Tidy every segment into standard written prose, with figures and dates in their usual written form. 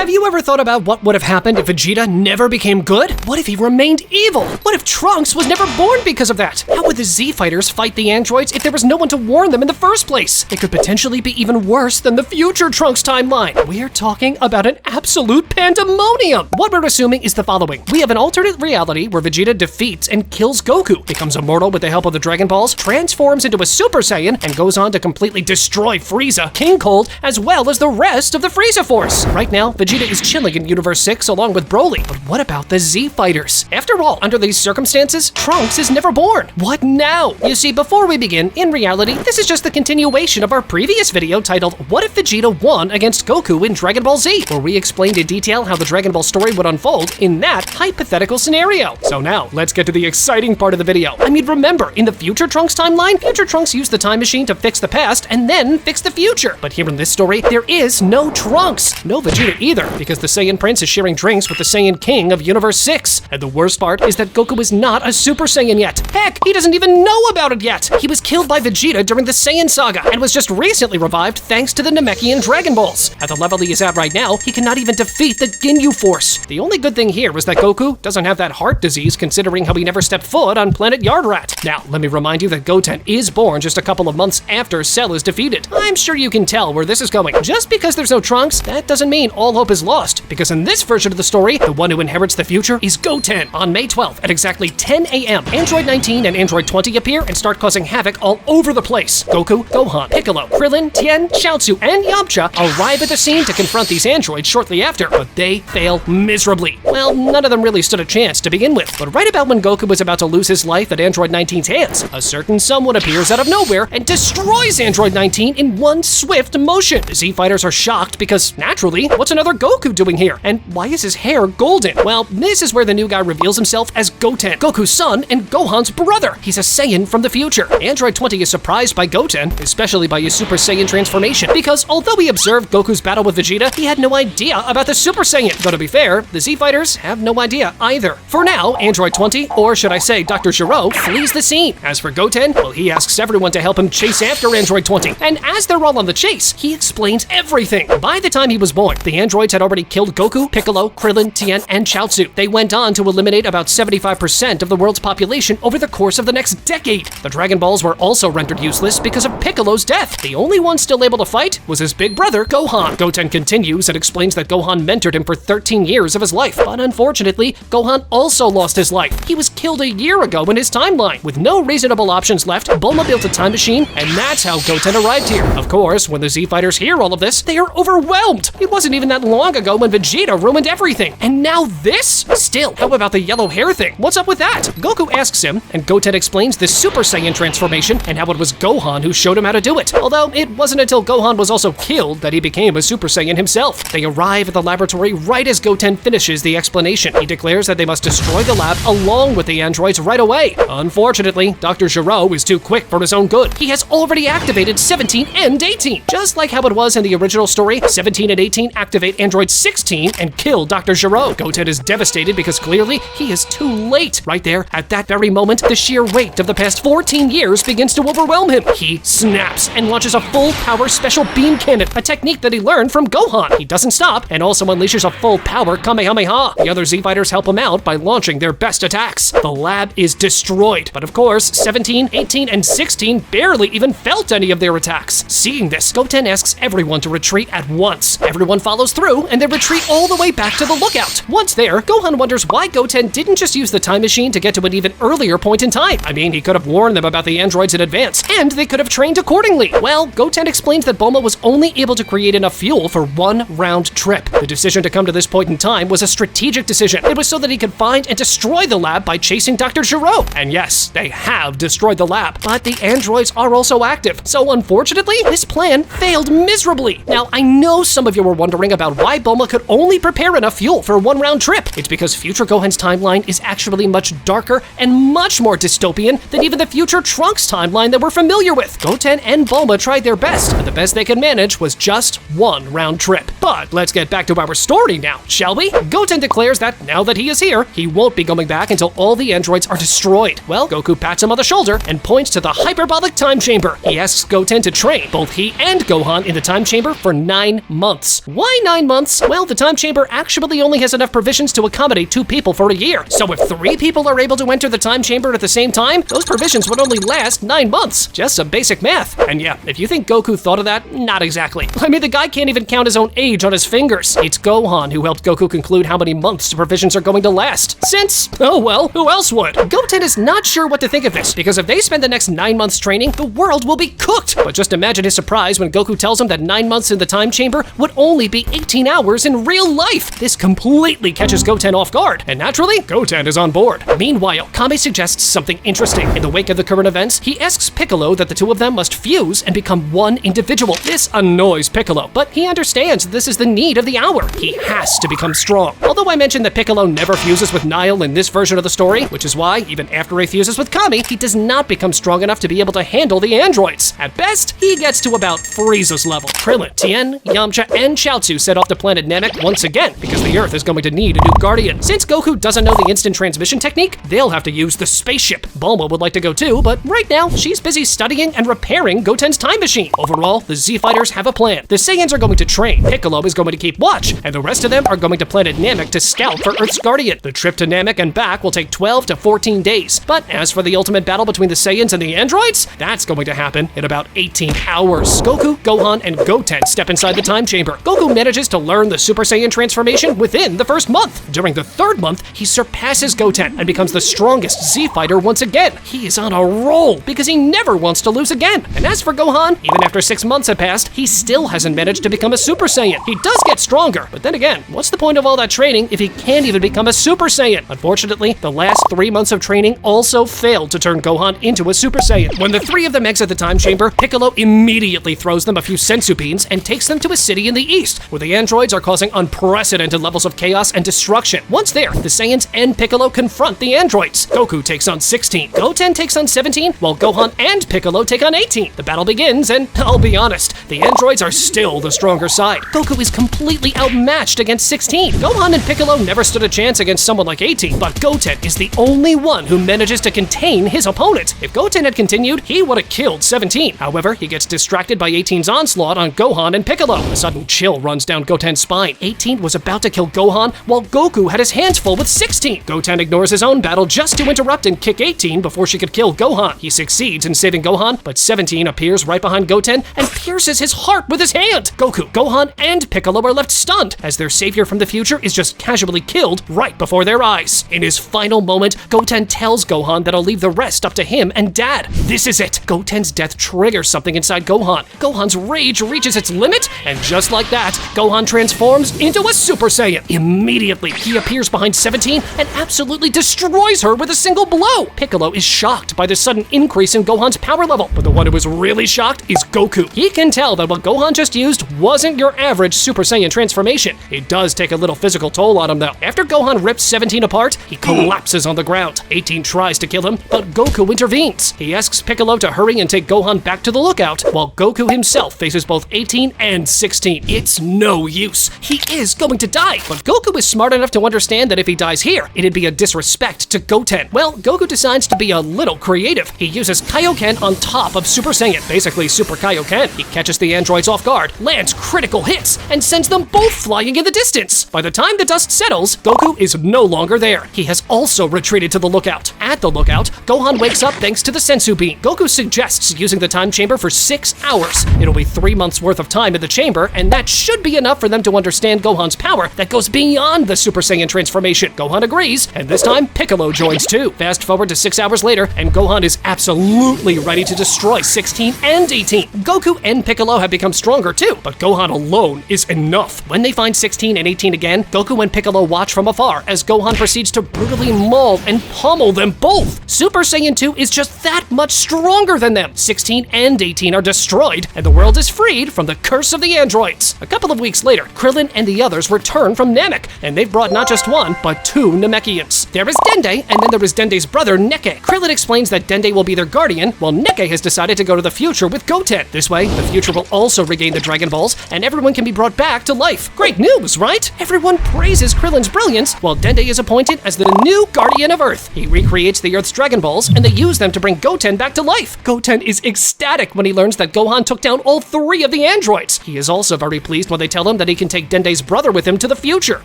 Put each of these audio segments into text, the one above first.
Have you ever thought about what would have happened if Vegeta never became good? What if he remained evil? What if Trunks was never born because of that? How would the Z Fighters fight the androids if there was no one to warn them in the first place? It could potentially be even worse than the future Trunks timeline. We're talking about an absolute pandemonium. What we're assuming is the following. We have an alternate reality where Vegeta defeats and kills Goku, becomes immortal with the help of the Dragon Balls, transforms into a Super Saiyan, and goes on to completely destroy Frieza, King Cold, as well as the rest of the Frieza Force. Right now, Vegeta is chilling in Universe 6 along with Broly, but what about the Z Fighters? After all, under these circumstances, Trunks is never born. What now? You see, before we begin, in reality, this is just the continuation of our previous video titled, What if Vegeta won against Goku in Dragon Ball Z, where we explained in detail how the Dragon Ball story would unfold in that hypothetical scenario. So now, let's get to the exciting part of the video. I mean, remember, in the future Trunks timeline, future Trunks used the time machine to fix the past and then fix the future. But here in this story, there is no Trunks, no Vegeta either, because the Saiyan Prince is sharing drinks with the Saiyan King of Universe 6. And the worst part is that Goku is not a Super Saiyan yet. Heck, he doesn't even know about it yet. He was killed by Vegeta during the Saiyan saga and was just recently revived thanks to the Namekian Dragon Balls. At the level he is at right now, he cannot even defeat the Ginyu Force. The only good thing here is that Goku doesn't have that heart disease considering how he never stepped foot on planet Yardrat. Now, let me remind you that Goten is born just a couple of months after Cell is defeated. I'm sure you can tell where this is going. Just because there's no Trunks, that doesn't mean all hope is lost, because in this version of the story, the one who inherits the future is Goten. On May 12th at exactly 10 a.m., Android 19 and Android 20 appear and start causing havoc all over the place. Goku, Gohan, Piccolo, Krillin, Tien, Chaozu, and Yamcha arrive at the scene to confront these androids shortly after, but they fail miserably. Well, none of them really stood a chance to begin with, but right about when Goku was about to lose his life at Android 19's hands, a certain someone appears out of nowhere and destroys Android 19 in one swift motion. The Z Fighters are shocked because, naturally, what's another Goku doing here? And why is his hair golden? Well, this is where the new guy reveals himself as Goten, Goku's son and Gohan's brother. He's a Saiyan from the future. Android 20 is surprised by Goten, especially by his Super Saiyan transformation, because although he observed Goku's battle with Vegeta, he had no idea about the Super Saiyan. Though to be fair, the Z Fighters have no idea either. For now, Android 20, or should I say Dr. Gero, flees the scene. As for Goten, well, he asks everyone to help him chase after Android 20, and as they're all on the chase, he explains everything. By the time he was born, the androids had already killed Goku, Piccolo, Krillin, Tien, and Chaozu. They went on to eliminate about 75% of the world's population over the course of the next decade. The Dragon Balls were also rendered useless because of Piccolo's death. The only one still able to fight was his big brother, Gohan. Goten continues and explains that Gohan mentored him for 13 years of his life, but unfortunately, Gohan also lost his life. He was killed a year ago in his timeline. With no reasonable options left, Bulma built a time machine, and that's how Goten arrived here. Of course, when the Z Fighters hear all of this, they are overwhelmed. It wasn't even that long ago when Vegeta ruined everything, and now this? Still, how about the yellow hair thing? What's up with that? Goku asks him, and Goten explains the Super Saiyan transformation and how it was Gohan who showed him how to do it. Although, it wasn't until Gohan was also killed that he became a Super Saiyan himself. They arrive at the laboratory right as Goten finishes the explanation. He declares that they must destroy the lab along with the androids right away. Unfortunately, Dr. Gero is too quick for his own good. He has already activated 17 and 18. Just like how it was in the original story, 17 and 18 activate Android 16 and kill Dr. Gero. Goten is devastated because clearly he is too late. Right there, at that very moment, the sheer weight of the past 14 years begins to overwhelm him. He snaps and launches a full-power special beam cannon, a technique that he learned from Gohan. He doesn't stop and also unleashes a full-power Kamehameha. The other Z Fighters help him out by launching their best attacks. The lab is destroyed, but of course, 17, 18, and 16 barely even felt any of their attacks. Seeing this, Goten asks everyone to retreat at once. Everyone follows through, and they retreat all the way back to the lookout. Once there, Gohan wonders why Goten didn't just use the time machine to get to an even earlier point in time. I mean, he could have warned them about the androids in advance, and they could have trained accordingly. Well, Goten explains that Bulma was only able to create enough fuel for one round trip. The decision to come to this point in time was a strategic decision. It was so that he could find and destroy the lab by chasing Dr. Gero. And yes, they have destroyed the lab, but the androids are also active. So unfortunately, this plan failed miserably. Now, I know some of you were wondering about why Bulma could only prepare enough fuel for one round trip. It's because future Gohan's timeline is actually much darker and much more dystopian than even the future Trunks timeline that we're familiar with. Goten and Bulma tried their best, but the best they could manage was just one round trip. But let's get back to our story now, shall we? Goten declares that now that he is here, he won't be going back until all the androids are destroyed. Well, Goku pats him on the shoulder and points to the hyperbolic time chamber. He asks Goten to train both he and Gohan in the time chamber for 9 months. Why 9 months? months? Well, the time chamber actually only has enough provisions to accommodate 2 people for a year. So if 3 people are able to enter the time chamber at the same time, those provisions would only last 9 months. Just some basic math. And yeah, if you think Goku thought of that, not exactly. I mean, the guy can't even count his own age on his fingers. It's Gohan who helped Goku conclude how many months the provisions are going to last. Since, oh well, who else would? Goten is not sure what to think of this, because if they spend the next 9 months training, the world will be cooked. But just imagine his surprise when Goku tells him that 9 months in the time chamber would only be 18 hours in real life. This completely catches Goten off guard, and naturally, Goten is on board. Meanwhile, Kame suggests something interesting. In the wake of the current events, he asks Piccolo that the 2 of them must fuse and become one individual. This annoys Piccolo, but he understands this is the need of the hour. He has to become strong. Although I mentioned that Piccolo never fuses with Nile in this version of the story, which is why, even after he fuses with Kame, he does not become strong enough to be able to handle the androids. At best, he gets to about Frieza's level. Krillin, Tien, Yamcha, and Chaozu set off to planet Namek once again, because the Earth is going to need a new guardian. Since Goku doesn't know the instant transmission technique, they'll have to use the spaceship. Bulma would like to go too, but right now, she's busy studying and repairing Goten's time machine. Overall, the Z-Fighters have a plan. The Saiyans are going to train, Piccolo is going to keep watch, and the rest of them are going to planet Namek to scout for Earth's guardian. The trip to Namek and back will take 12 to 14 days. But as for the ultimate battle between the Saiyans and the androids, that's going to happen in about 18 hours. Goku, Gohan, and Goten step inside the time chamber. Goku manages to learn the Super Saiyan transformation within the first month. During the 3rd month, he surpasses Goten and becomes the strongest Z-Fighter once again. He is on a roll because he never wants to lose again. And as for Gohan, even after 6 months have passed, he still hasn't managed to become a Super Saiyan. He does get stronger, but then again, what's the point of all that training if he can't even become a Super Saiyan? Unfortunately, the last 3 months of training also failed to turn Gohan into a Super Saiyan. When the 3 of them exit the time chamber, Piccolo immediately throws them a few senzu beans and takes them to a city in the east, where the androids are causing unprecedented levels of chaos and destruction. Once there, the Saiyans and Piccolo confront the androids. Goku takes on 16, Goten takes on 17, while Gohan and Piccolo take on 18. The battle begins, and I'll be honest, the androids are still the stronger side. Goku is completely outmatched against 16. Gohan and Piccolo never stood a chance against someone like 18, but Goten is the only one who manages to contain his opponent. If Goten had continued, he would have killed 17. However, he gets distracted by 18's onslaught on Gohan and Piccolo. A sudden chill runs down Goten's spine. 18 was about to kill Gohan, while Goku had his hands full with 16. Goten ignores his own battle just to interrupt and kick 18 before she could kill Gohan. He succeeds in saving Gohan, but 17 appears right behind Goten and pierces his heart with his hand. Goku, Gohan, and Piccolo are left stunned, as their savior from the future is just casually killed right before their eyes. In his final moment, Goten tells Gohan that he'll leave the rest up to him and Dad. This is it. Goten's death triggers something inside Gohan. Gohan's rage reaches its limit, and just like that, Gohan transforms into a Super Saiyan. Immediately, he appears behind 17 and absolutely destroys her with a single blow. Piccolo is shocked by the sudden increase in Gohan's power level, but the one who is really shocked is Goku. He can tell that what Gohan just used wasn't your average Super Saiyan transformation. It does take a little physical toll on him though. After Gohan rips 17 apart, he collapses on the ground. 18 tries to kill him, but Goku intervenes. He asks Piccolo to hurry and take Gohan back to the lookout, while Goku himself faces both 18 and 16. It's no use. He is going to die, but Goku is smart enough to understand that if he dies here, it'd be a disrespect to Goten. Well, Goku decides to be a little creative. He uses Kaioken on top of Super Saiyan, basically Super Kaioken. He catches the androids off guard, lands critical hits, and sends them both flying in the distance. By the time the dust settles, Goku is no longer there. He has also retreated to the lookout. At the lookout, Gohan wakes up thanks to the sensu bean. Goku suggests using the time chamber for 6 hours. It'll be 3 months worth of time in the chamber, and that should be enough for them to understand Gohan's power that goes beyond the Super Saiyan transformation. Gohan agrees, and this time Piccolo joins too. Fast forward to 6 hours later, and Gohan is absolutely ready to destroy 16 and 18. Goku and Piccolo have become stronger too, but Gohan alone is enough. When they find 16 and 18 again, Goku and Piccolo watch from afar as Gohan proceeds to brutally maul and pummel them both. Super Saiyan 2 is just that much stronger than them. 16 and 18 are destroyed, and the world is freed from the curse of the androids. A couple of weeks later, Krillin and the others return from Namek, and they've brought not just one, but 2 Namekians. There is Dende, and then there is Dende's brother, Nekke. Krillin explains that Dende will be their guardian, while Nekke has decided to go to the future with Goten. This way, the future will also regain the Dragon Balls, and everyone can be brought back to life. Great news, right? Everyone praises Krillin's brilliance, while Dende is appointed as the new guardian of Earth. He recreates the Earth's Dragon Balls, and they use them to bring Goten back to life. Goten is ecstatic when he learns that Gohan took down all 3 of the androids. He is also very pleased when they tell him that that he can take Dende's brother with him to the future.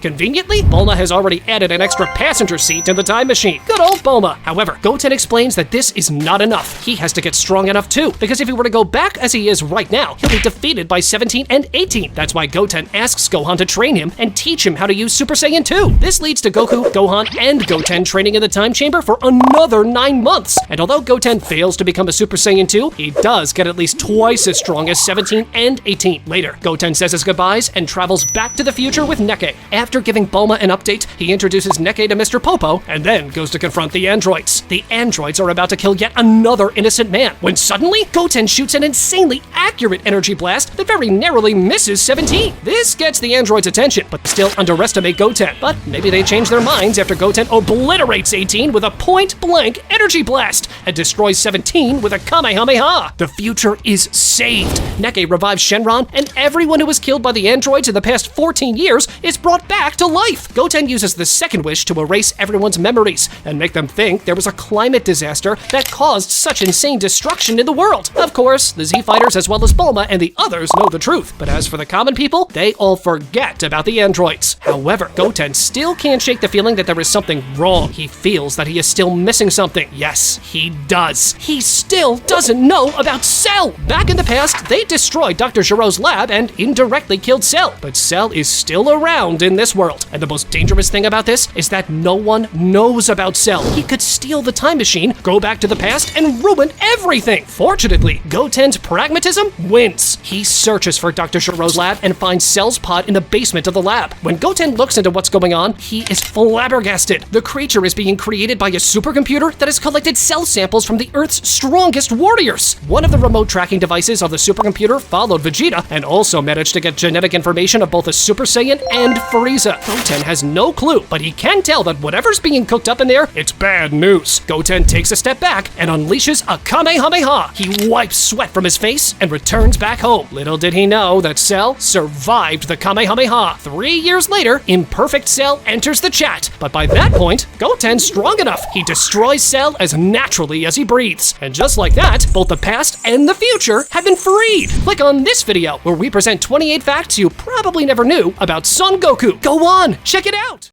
Conveniently, Bulma has already added an extra passenger seat in the time machine. Good old Bulma. However, Goten explains that this is not enough. He has to get strong enough too, because if he were to go back as he is right now, he'll be defeated by 17 and 18. That's why Goten asks Gohan to train him and teach him how to use Super Saiyan 2. This leads to Goku, Gohan, and Goten training in the time chamber for another 9 months. And although Goten fails to become a Super Saiyan 2, he does get at least twice as strong as 17 and 18. Later, Goten says his goodbyes and travels back to the future with Nekke. After giving Bulma an update, he introduces Nekke to Mr. Popo and then goes to confront the androids. The androids are about to kill yet another innocent man when suddenly Goten shoots an insanely accurate energy blast that very narrowly misses 17. This gets the androids' attention, but still underestimate Goten. But maybe they change their minds after Goten obliterates 18 with a point-blank energy blast and destroys 17 with a Kamehameha. The future is saved. Nekke revives Shenron, and everyone who was killed by the androids in the past 14 years is brought back to life. Goten uses the second wish to erase everyone's memories and make them think there was a climate disaster that caused such insane destruction in the world. Of course, the Z Fighters as well as Bulma and the others know the truth, but as for the common people, they all forget about the androids. However, Goten still can't shake the feeling that there is something wrong. He feels that he is still missing something. Yes, he does. He still doesn't know about Cell. Back in the past, they destroyed Dr. Gero's lab and indirectly killed Cell, but Cell is still around in this world. And the most dangerous thing about this is that no one knows about Cell. He could steal the time machine, go back to the past, and ruin everything. Fortunately, Goten's pragmatism wins. He searches for Dr. Gero's lab and finds Cell's pod in the basement of the lab. When Goten looks into what's going on, he is flabbergasted. The creature is being created by a supercomputer that has collected cell samples from the Earth's strongest warriors. One of the remote tracking devices of the supercomputer followed Vegeta and also managed to get genetic information of both a Super Saiyan and Frieza. Goten has no clue, but he can tell that whatever's being cooked up in there, it's bad news. Goten takes a step back and unleashes a Kamehameha. He wipes sweat from his face and returns back home. Little did he know that Cell survived the Kamehameha. 3 years later, Imperfect Cell enters the chat, but by that point, Goten's strong enough. He destroys Cell as naturally as he breathes. And just like that, both the past and the future have been freed. Click on this video where we present 28 facts you probably never knew about Son Goku. Go on, check it out!